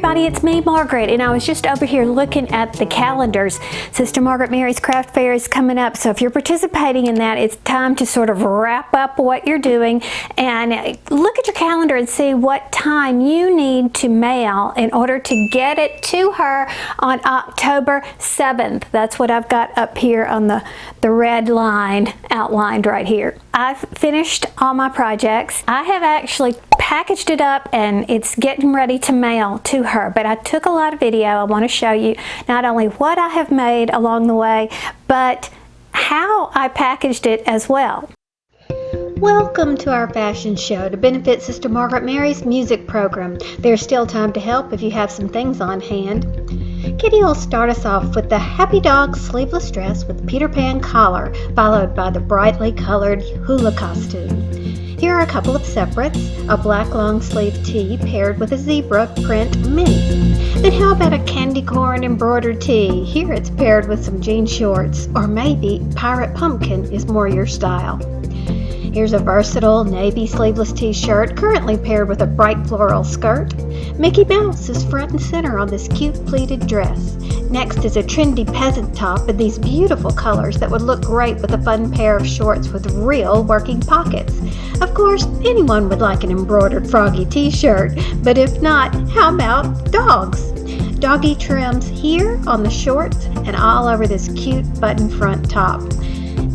everybody, it's me, Margaret, and I was just over here looking at the calendars. Sister Margaret Mary's Craft Fair is coming up, so if you're participating in that, it's time to sort of wrap up what you're doing and look at your calendar and see what time you need to mail in order to get it to her on October 7th. That's what I've got up here on the red line outlined right here. I've finished all my projects. I have actually packaged it up and it's getting ready to mail to her, but I took a lot of video. I want to show you not only what I have made along the way, but how I packaged it as well. Welcome to our fashion show to benefit Sister Margaret Mary's music program. There's still time to help if you have some things on hand. Kitty will start us off with the Happy Dog sleeveless dress with Peter Pan collar, followed by the brightly colored hula costume. Here are a couple of separates, a black long sleeve tee paired with a zebra print mini. Then how about a candy corn embroidered tee? Here it's paired with some jean shorts, or maybe pirate pumpkin is more your style. Here's a versatile navy sleeveless t-shirt currently paired with a bright floral skirt. Mickey Mouse is front and center on this cute pleated dress. Next is a trendy peasant top in these beautiful colors that would look great with a fun pair of shorts with real working pockets. Of course, anyone would like an embroidered froggy t-shirt, but if not, how about dogs? Doggy trims here on the shorts and all over this cute button front top.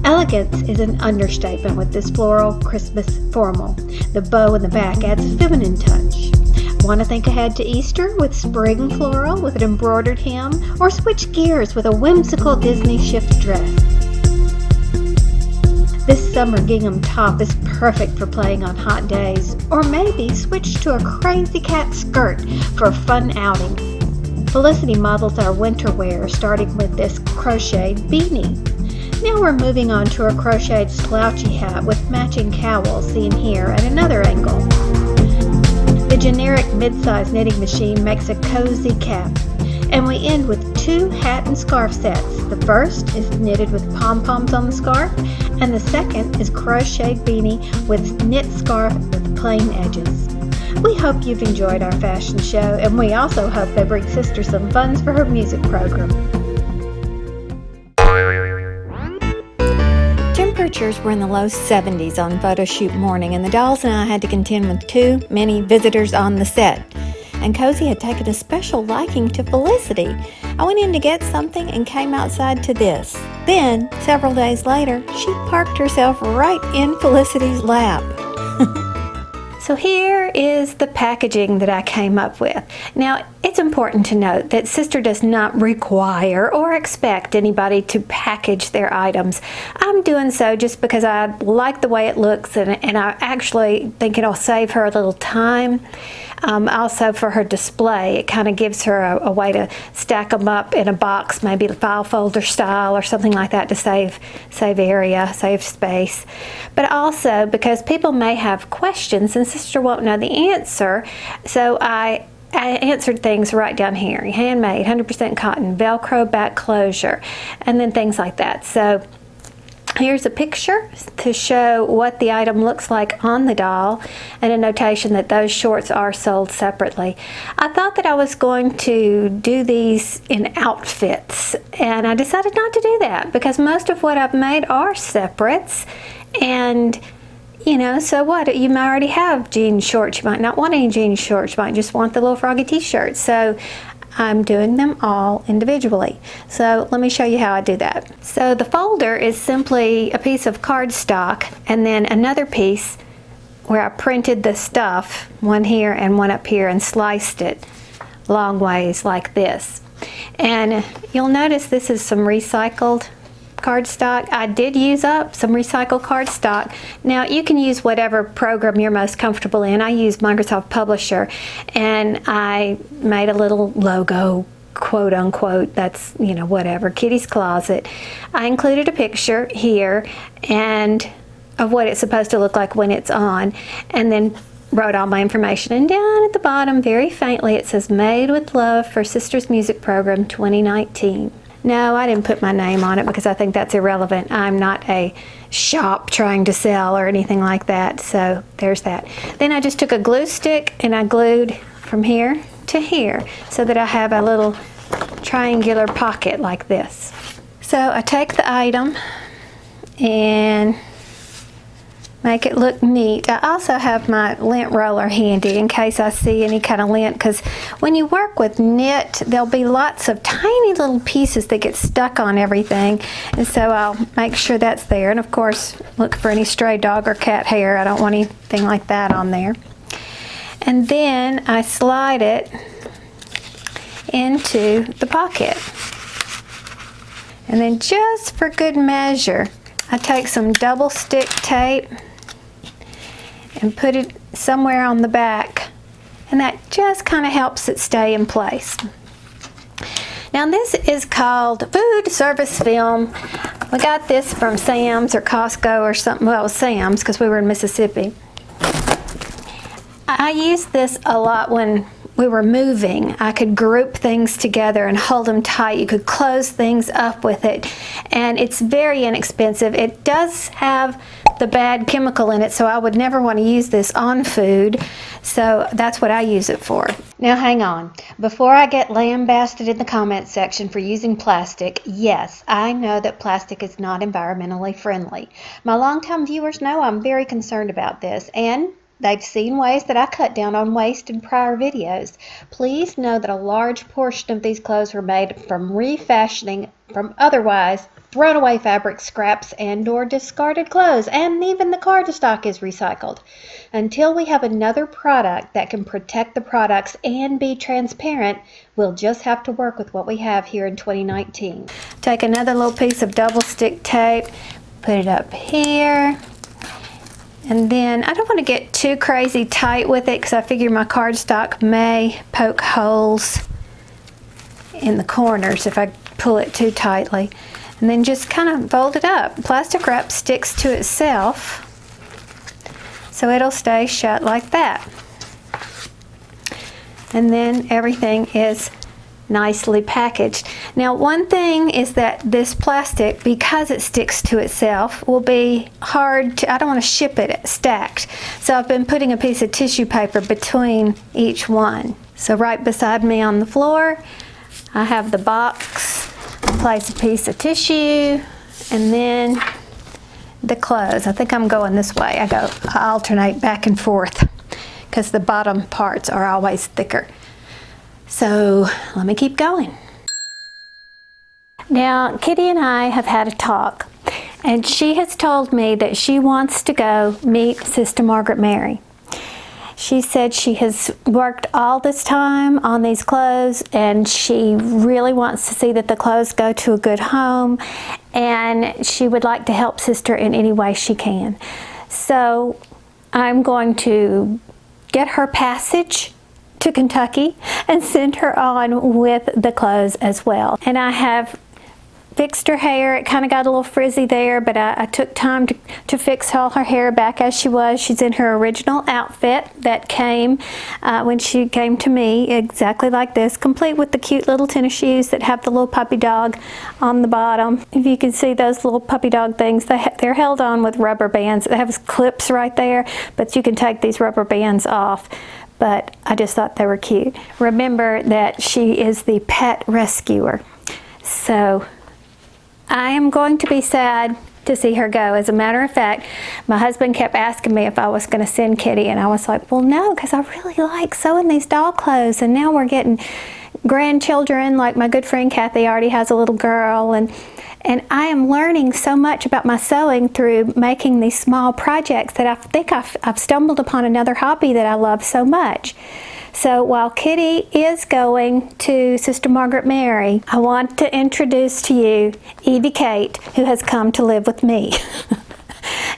Elegance is an understatement with this floral Christmas formal. The bow in the back adds a feminine touch. Want to think ahead to Easter with spring floral with an embroidered hem, or switch gears with a whimsical Disney shift dress? This summer gingham top is perfect for playing on hot days, or maybe switch to a crazy cat skirt for a fun outing. Felicity models our winter wear starting with this crocheted beanie. Now we're moving on to a crocheted slouchy hat with matching cowl seen here at another angle. The generic mid-size knitting machine makes a cozy cap. And we end with two hat and scarf sets. The first is knitted with pom-poms on the scarf, and the second is crocheted beanie with knit scarf with plain edges. We hope you've enjoyed our fashion show, and we also hope they bring Sister some funds for her music program. Temperatures were in the low 70s on photo shoot morning, and the dolls and I had to contend with too many visitors on the set. And Cozy had taken a special liking to Felicity. I went in to get something and came outside to this. Then, several days later, she parked herself right in Felicity's lap. So here is the packaging that I came up with. Now, it's important to note that Sister does not require or expect anybody to package their items. I'm doing so just because I like the way it looks, and I actually think it'll save her a little time. Also for her display, it kind of gives her a way to stack them up in a box, maybe the file folder style or something like that, to save area, save space. But also because people may have questions and Sister won't know the answer, so I answered things right down here. Handmade, 100% cotton, Velcro back closure, and then things like that. So here's a picture to show what the item looks like on the doll, and a notation that those shorts are sold separately. I thought that I was going to do these in outfits, and I decided not to do that because most of what I've made are separates. And you know, so what? You might already have jean shorts. You might not want any jean shorts. You might just want the little froggy t-shirt. So I'm doing them all individually. So let me show you how I do that. So the folder is simply a piece of cardstock and then another piece where I printed the stuff, one here and one up here, and sliced it long ways like this. And you'll notice this is some recycled cardstock. I did use up some recycled cardstock. Now you can use whatever program you're most comfortable in. I used Microsoft Publisher, and I made a little logo, quote unquote, that's, you know, whatever, Kitty's Closet. I included a picture here and of what it's supposed to look like when it's on, and then wrote all my information. And down at the bottom, very faintly, it says Made with Love for Sister's Music Program 2019. No, I didn't put my name on it because I think that's irrelevant. I'm not a shop trying to sell or anything like that, so there's that. Then I just took a glue stick and I glued from here to here so that I have a little triangular pocket like this. So I take the item and make it look neat. I also have my lint roller handy in case I see any kind of lint, because when you work with knit, there'll be lots of tiny little pieces that get stuck on everything, and so I'll make sure that's there. And of course, look for any stray dog or cat hair. I don't want anything like that on there. And then I slide it into the pocket. And then just for good measure, I take some double stick tape and put it somewhere on the back, and that just kind of helps it stay in place. Now this is called food service film. We got this from Sam's or Costco or something. Well, it was Sam's because we were in Mississippi. I used this a lot when we were moving. I could group things together and hold them tight. You could close things up with it, and it's very inexpensive. It does have the bad chemical in it, so I would never want to use this on food, so that's what I use it for. Now hang on, before I get lambasted in the comments section for using plastic, yes, I know that plastic is not environmentally friendly. My longtime viewers know I'm very concerned about this, and they've seen ways that I cut down on waste in prior videos. Please know that a large portion of these clothes were made from refashioning from otherwise thrown away fabric scraps and or discarded clothes, and even the cardstock is recycled. Until we have another product that can protect the products and be transparent, we'll just have to work with what we have here in 2019. Take another little piece of double stick tape, put it up here. And then I don't want to get too crazy tight with it because I figure my cardstock may poke holes in the corners if I pull it too tightly. And then just kind of fold it up. Plastic wrap sticks to itself, so it'll stay shut like that. And then everything is nicely packaged. Now one thing is that this plastic, because it sticks to itself, will be hard to, I don't want to ship it stacked. So I've been putting a piece of tissue paper between each one. So right beside me on the floor, I have the box, place a piece of tissue, and then the clothes. I think I'm going this way. I alternate back and forth because the bottom parts are always thicker. So let me keep going. Now Kitty and I have had a talk, and she has told me that she wants to go meet Sister Margaret Mary. She said she has worked all this time on these clothes, and she really wants to see that the clothes go to a good home, and she would like to help Sister in any way she can. So I'm going to get her passage to Kentucky and send her on with the clothes as well. And I have fixed her hair. It kind of got a little frizzy there, but I took time to fix all her hair back as she was. She's in her original outfit that came when she came to me, exactly like this, complete with the cute little tennis shoes that have the little puppy dog on the bottom. If you can see those little puppy dog things, they're held on with rubber bands. They have clips right there, but you can take these rubber bands off. But I just thought they were cute. Remember that she is the pet rescuer. So I am going to be sad to see her go. As a matter of fact, my husband kept asking me if I was going to send Kitty, and I was like, well, no, because I really like sewing these doll clothes, and now we're getting grandchildren. Like my good friend Kathy already has a little girl, and I am learning so much about my sewing through making these small projects that I think I've stumbled upon another hobby that I love so much. So while Kitty is going to Sister Margaret Mary, I want to introduce to you Evie Kate, who has come to live with me.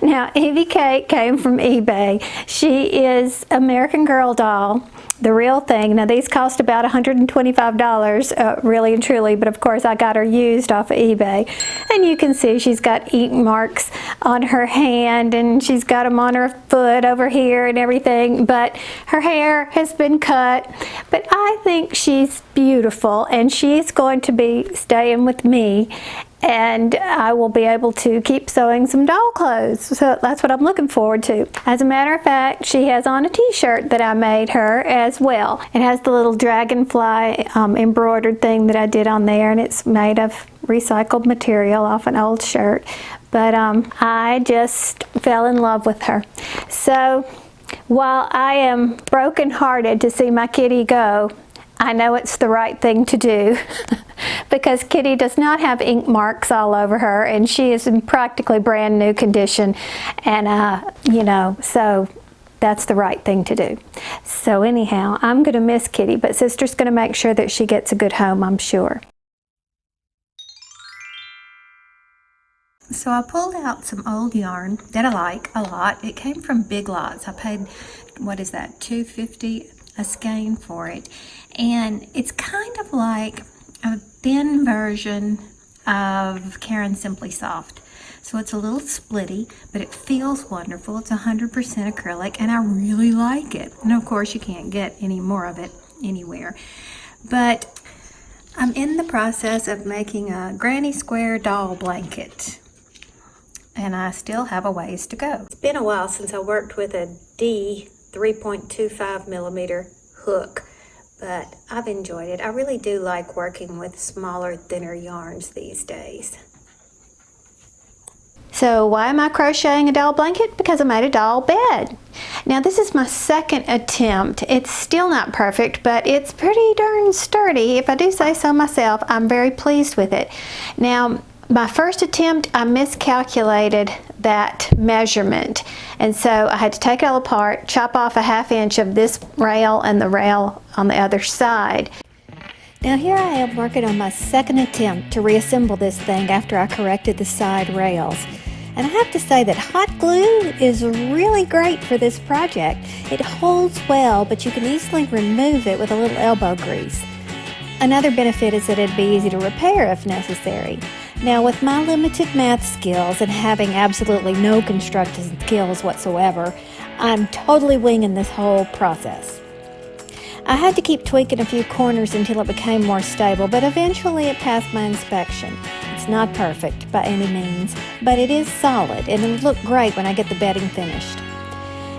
Now, Evie Kate came from eBay. She is American Girl doll, the real thing. Now, these cost about $125, really and truly, but of course I got her used off of eBay. And you can see she's got ink marks on her hand, and she's got them on her foot over here and everything, but her hair has been cut. But I think she's beautiful, and she's going to be staying with me. and I will be able to keep sewing some doll clothes. So that's what I'm looking forward to. As a matter of fact, she has on a t-shirt that I made her as well. It has the little dragonfly embroidered thing that I did on there, and it's made of recycled material off an old shirt. But I just fell in love with her. So while I am brokenhearted to see my kitty go, I know it's the right thing to do because Kitty does not have ink marks all over her, and she is in practically brand new condition, and you know, so that's the right thing to do. So anyhow, I'm going to miss Kitty, but Sister's going to make sure that she gets a good home, I'm sure. So I pulled out some old yarn that I like a lot. It came from Big Lots. I paid, what is that, $2.50 a skein for it. And it's kind of like a thin version of Caron Simply Soft. So it's a little splitty, but it feels wonderful. It's 100% acrylic, and I really like it. And of course, you can't get any more of it anywhere. But I'm in the process of making a granny square doll blanket, and I still have a ways to go. It's been a while since I worked with a D 3.25 millimeter hook, but I've enjoyed it. I really do like working with smaller, thinner yarns these days. So why am I crocheting a doll blanket? Because I made a doll bed. Now this is my second attempt. It's still not perfect, but it's pretty darn sturdy. If I do say so myself, I'm very pleased with it. Now, my first attempt, I miscalculated that measurement, and so I had to take it all apart, chop off a 1/2 inch of this rail and the rail on the other side. Now here I am working on my second attempt to reassemble this thing after I corrected the side rails. And I have to say that hot glue is really great for this project. It holds well, but you can easily remove it with a little elbow grease. Another benefit is that it'd be easy to repair if necessary. Now, with my limited math skills and having absolutely no construction skills whatsoever, I'm totally winging this whole process. I had to keep tweaking a few corners until it became more stable, but eventually it passed my inspection. It's not perfect by any means, but it is solid, and it'll look great when I get the bedding finished.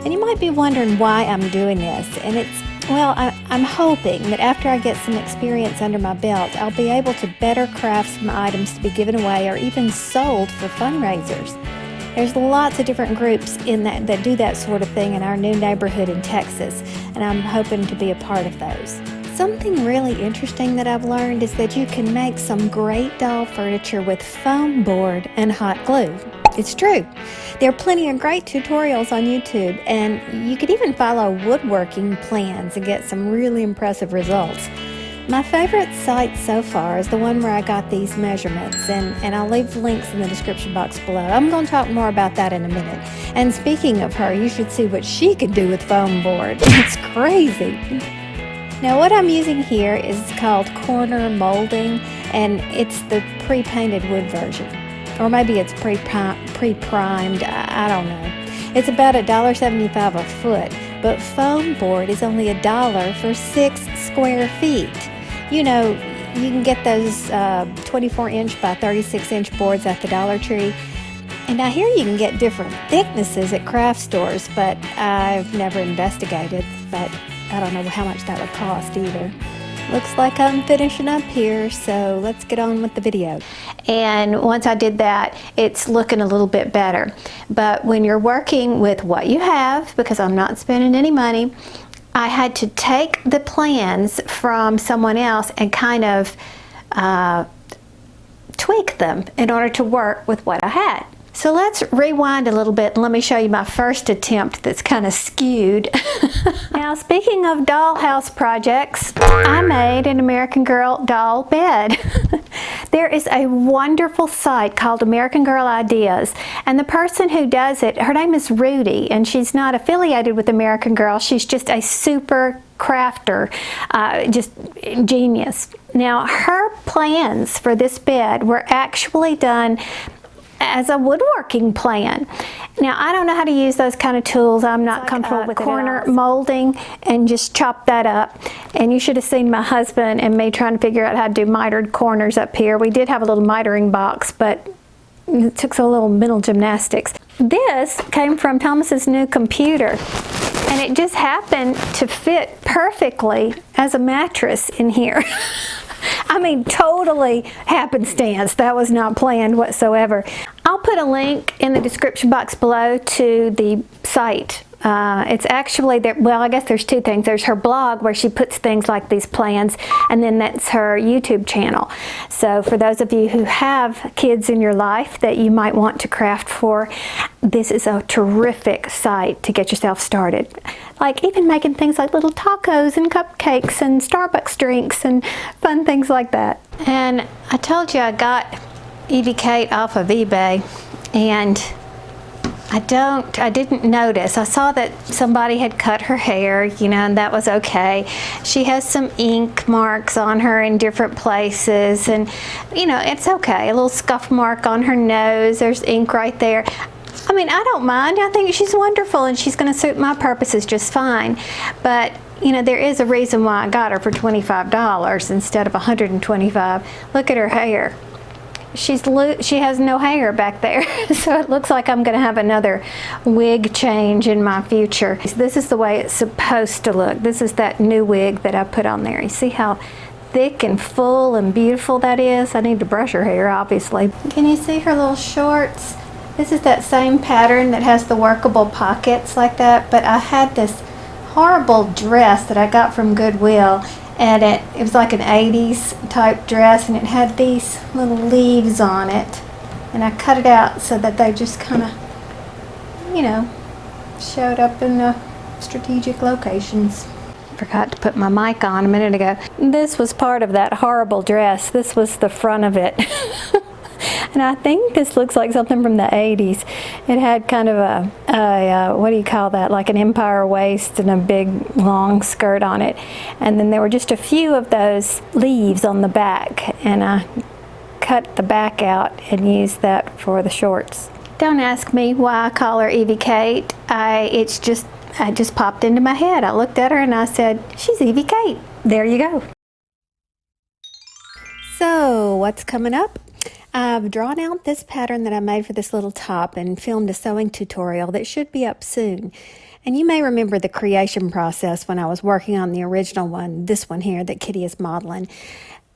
And you might be wondering why I'm doing this, and well, I'm hoping that after I get some experience under my belt, I'll be able to better craft some items to be given away or even sold for fundraisers. There's lots of different groups that do that sort of thing in our new neighborhood in Texas, and I'm hoping to be a part of those. Something really interesting that I've learned is that you can make some great doll furniture with foam board and hot glue. It's true. There are plenty of great tutorials on YouTube, and you can even follow woodworking plans and get some really impressive results. My favorite site so far is the one where I got these measurements, and I'll leave links in the description box below. I'm going to talk more about that in a minute. And speaking of her, you should see what she can do with foam board. It's crazy. Now what I'm using here is called corner molding, and it's the pre-painted wood version. Or maybe it's pre-primed, I don't know. It's about $1.75 a foot, but foam board is only $1 for 6 square feet. You know, you can get those 24-inch by 36-inch boards at the Dollar Tree. And I hear you can get different thicknesses at craft stores, but I've never investigated, but I don't know how much that would cost either. Looks like I'm finishing up here, so let's get on with the video. And once I did that, it's looking a little bit better. But when you're working with what you have, because I'm not spending any money, I had to take the plans from someone else and kind of tweak them in order to work with what I had. So let's rewind a little bit and let me show you my first attempt that's kind of skewed. Now, speaking of dollhouse projects, I made an American Girl doll bed. There is a wonderful site called American Girl Ideas, and the person who does it, her name is Rudy, and she's not affiliated with American Girl. She's just a super crafter, just genius. Now, her plans for this bed were actually done as a woodworking plan. Now, I don't know how to use those kind of tools. I'm not comfortable with corner molding and just chop that up. And you should have seen my husband and me trying to figure out how to do mitered corners up here. We did have a little mitering box, but it took a little mental gymnastics. This came from Thomas's new computer, and it just happened to fit perfectly as a mattress in here. I mean, totally happenstance. That was not planned whatsoever. I'll put a link in the description box below to the site. It's actually there. Well, I guess there's two things. There's her blog where she puts things like these plans, and then that's her YouTube channel. So for those of you who have kids in your life that you might want to craft for, this is a terrific site to get yourself started. Like even making things like little tacos and cupcakes and Starbucks drinks and fun things like that. And I told you I got Evie Kate off of eBay, and I didn't notice. I saw that somebody had cut her hair, you know, and that was okay. She has some ink marks on her in different places, and, you know, it's okay. A little scuff mark on her nose. There's ink right there. I mean, I don't mind. I think she's wonderful, and she's going to suit my purposes just fine. But, you know, there is a reason why I got her for $25 instead of $125. Look at her hair. She has no hair back there, so it looks like I'm going to have another wig change in my future. This is the way it's supposed to look. This is that new wig that I put on there. You see how thick and full and beautiful that is? I need to brush her hair, obviously. Can you see her little shorts? This is that same pattern that has the workable pockets like that, but I had this horrible dress that I got from Goodwill, and it was like an 80s type dress, and it had these little leaves on it, and I cut it out so that they just kind of, you know, showed up in the strategic locations. Forgot to put my mic on a minute ago. This was part of that horrible dress. This was the front of it. And I think this looks like something from the 80s. It had kind of a what do you call that, like an empire waist and a big long skirt on it. And then there were just a few of those leaves on the back, and I cut the back out and used that for the shorts. Don't ask me why I call her Evie Kate. It just popped into my head. I looked at her and I said, she's Evie Kate. There you go. So what's coming up? I've drawn out this pattern that I made for this little top and filmed a sewing tutorial that should be up soon. And you may remember the creation process when I was working on the original one, this one here that Kitty is modeling.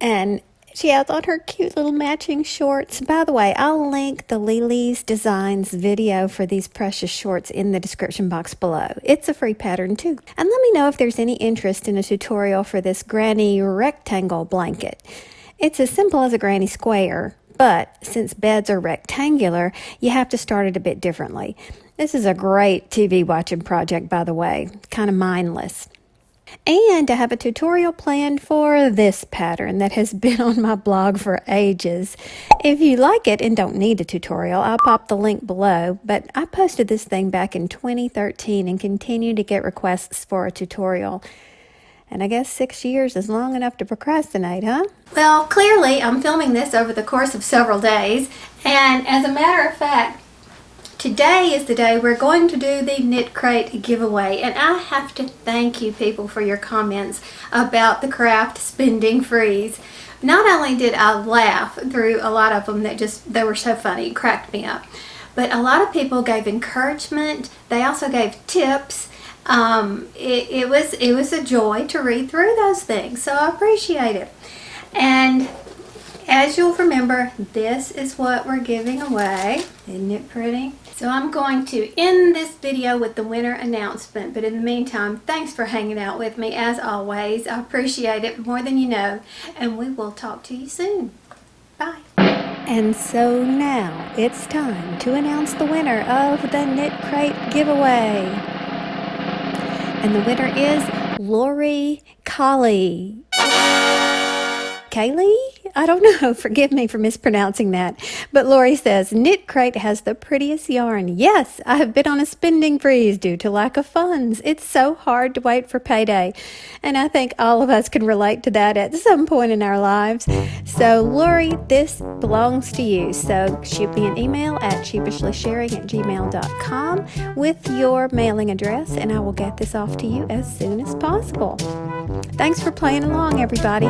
And she has on her cute little matching shorts. By the way, I'll link the Lily's Designs video for these precious shorts in the description box below. It's a free pattern too. And let me know if there's any interest in a tutorial for this granny rectangle blanket. It's as simple as a granny square, but since beds are rectangular, you have to start it a bit differently. This is a great TV watching project, by the way, kind of mindless. And I have a tutorial planned for this pattern that has been on my blog for ages. If you like it and don't need a tutorial, I'll pop the link below, but I posted this thing back in 2013 and continue to get requests for a tutorial. And I guess 6 years is long enough to procrastinate, huh? Well, clearly I'm filming this over the course of several days, and as a matter of fact, today is the day we're going to do the Knitcrate giveaway, and I have to thank you people for your comments about the craft spending freeze. Not only did I laugh through a lot of them they were so funny, it cracked me up, but a lot of people gave encouragement. They also gave tips. It was a joy to read through those things, so I appreciate it. And as you'll remember, this is what we're giving away. Isn't it pretty? So I'm going to end this video with the winner announcement, but in the meantime, thanks for hanging out with me as always. I appreciate it more than you know, and we will talk to you soon. Bye. And so now it's time to announce the winner of the Knitcrate giveaway. And the winner is Lori Kaylee. I don't know. Forgive me for mispronouncing that. But Lori says, Knitcrate has the prettiest yarn. Yes, I have been on a spending freeze due to lack of funds. It's so hard to wait for payday. And I think all of us can relate to that at some point in our lives. So Lori, this belongs to you. So shoot me an email at sheepishly.sharing@gmail.com with your mailing address, and I will get this off to you as soon as possible. Thanks for playing along, everybody.